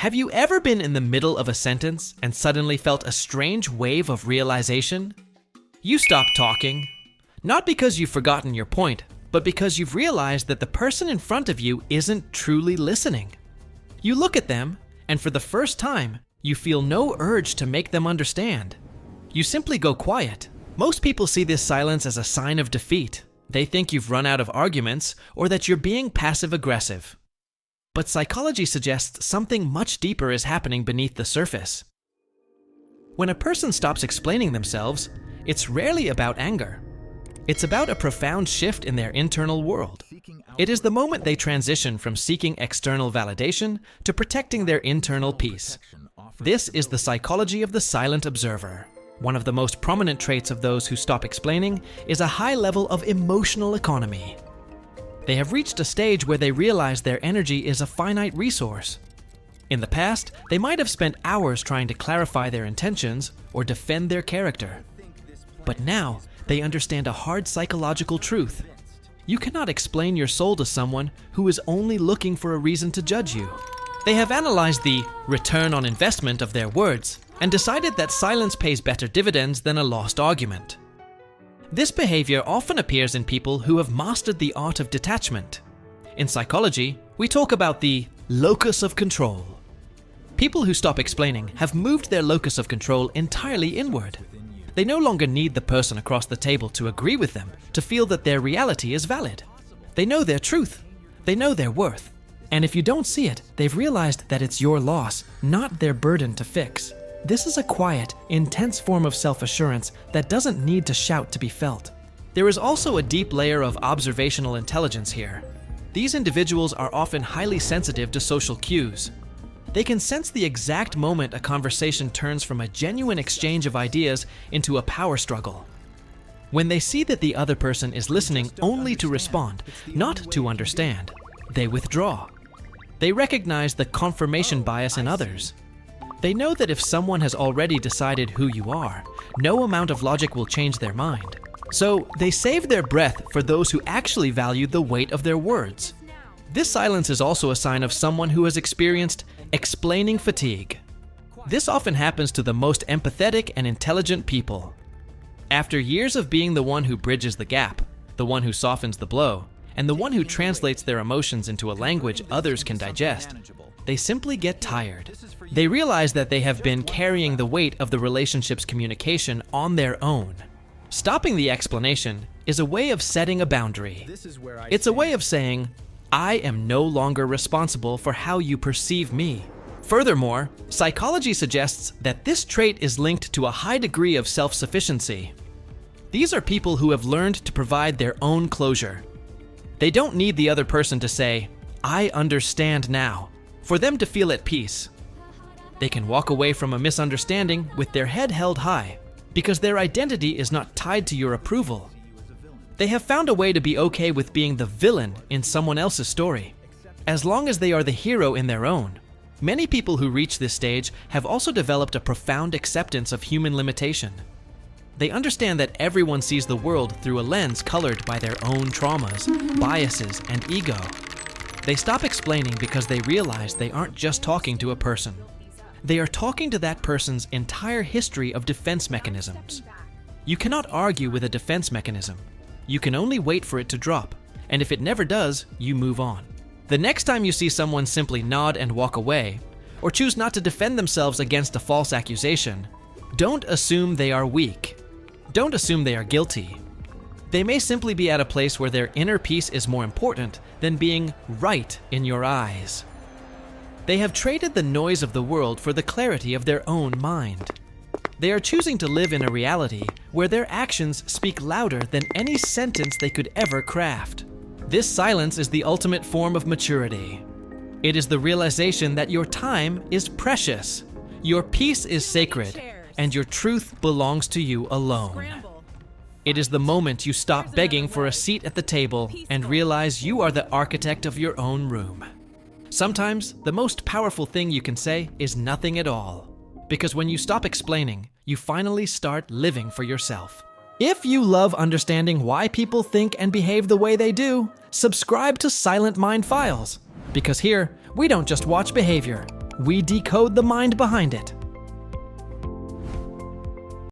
Have you ever been in the middle of a sentence and suddenly felt a strange wave of realization? You stop talking, not because you've forgotten your point, but because you've realized that the person in front of you isn't truly listening. You look at them, and for the first time, you feel no urge to make them understand. You simply go quiet. Most people see this silence as a sign of defeat. They think you've run out of arguments or that you're being passive-aggressive. But psychology suggests something much deeper is happening beneath the surface. When a person stops explaining themselves, it's rarely about anger. It's about a profound shift in their internal world. It is the moment they transition from seeking external validation to protecting their internal peace. This is the psychology of the silent observer. One of the most prominent traits of those who stop explaining is a high level of emotional economy. They have reached a stage where they realize their energy is a finite resource. In the past, they might have spent hours trying to clarify their intentions or defend their character. But now, they understand a hard psychological truth. You cannot explain your soul to someone who is only looking for a reason to judge you. They have analyzed the return on investment of their words and decided that silence pays better dividends than a lost argument. This behavior often appears in people who have mastered the art of detachment. In psychology, we talk about the locus of control. People who stop explaining have moved their locus of control entirely inward. They no longer need the person across the table to agree with them to feel that their reality is valid. They know their truth. They know their worth. And if you don't see it, they've realized that it's your loss, not their burden to fix. This is a quiet, intense form of self-assurance that doesn't need to shout to be felt. There is also a deep layer of observational intelligence here. These individuals are often highly sensitive to social cues. They can sense the exact moment a conversation turns from a genuine exchange of ideas into a power struggle. When they see that the other person is listening only to respond, not to understand, they withdraw. They recognize the confirmation bias in others. They know that if someone has already decided who you are, no amount of logic will change their mind. So they save their breath for those who actually value the weight of their words. This silence is also a sign of someone who has experienced explaining fatigue. This often happens to the most empathetic and intelligent people. After years of being the one who bridges the gap, the one who softens the blow, and the one who translates their emotions into a language others can digest, they simply get tired. They realize that they have been carrying the weight of the relationship's communication on their own. Stopping the explanation is a way of setting a boundary. It's a way of saying, I am no longer responsible for how you perceive me. Furthermore, psychology suggests that this trait is linked to a high degree of self-sufficiency. These are people who have learned to provide their own closure. They don't need the other person to say, I understand now, for them to feel at peace. They can walk away from a misunderstanding with their head held high, because their identity is not tied to your approval. They have found a way to be okay with being the villain in someone else's story, as long as they are the hero in their own. Many people who reach this stage have also developed a profound acceptance of human limitation. They understand that everyone sees the world through a lens colored by their own traumas, biases, and ego. They stop explaining because they realize they aren't just talking to a person. They are talking to that person's entire history of defense mechanisms. You cannot argue with a defense mechanism. You can only wait for it to drop, and if it never does, you move on. The next time you see someone simply nod and walk away, or choose not to defend themselves against a false accusation, don't assume they are weak. Don't assume they are guilty. They may simply be at a place where their inner peace is more important than being right in your eyes. They have traded the noise of the world for the clarity of their own mind. They are choosing to live in a reality where their actions speak louder than any sentence they could ever craft. This silence is the ultimate form of maturity. It is the realization that your time is precious, your peace is sacred, and your truth belongs to you alone. It is the moment you stop begging for a seat at the table and realize you are the architect of your own room. Sometimes, the most powerful thing you can say is nothing at all. Because when you stop explaining, you finally start living for yourself. If you love understanding why people think and behave the way they do, subscribe to Silent Mind Files. Because here, we don't just watch behavior, We decode the mind behind it.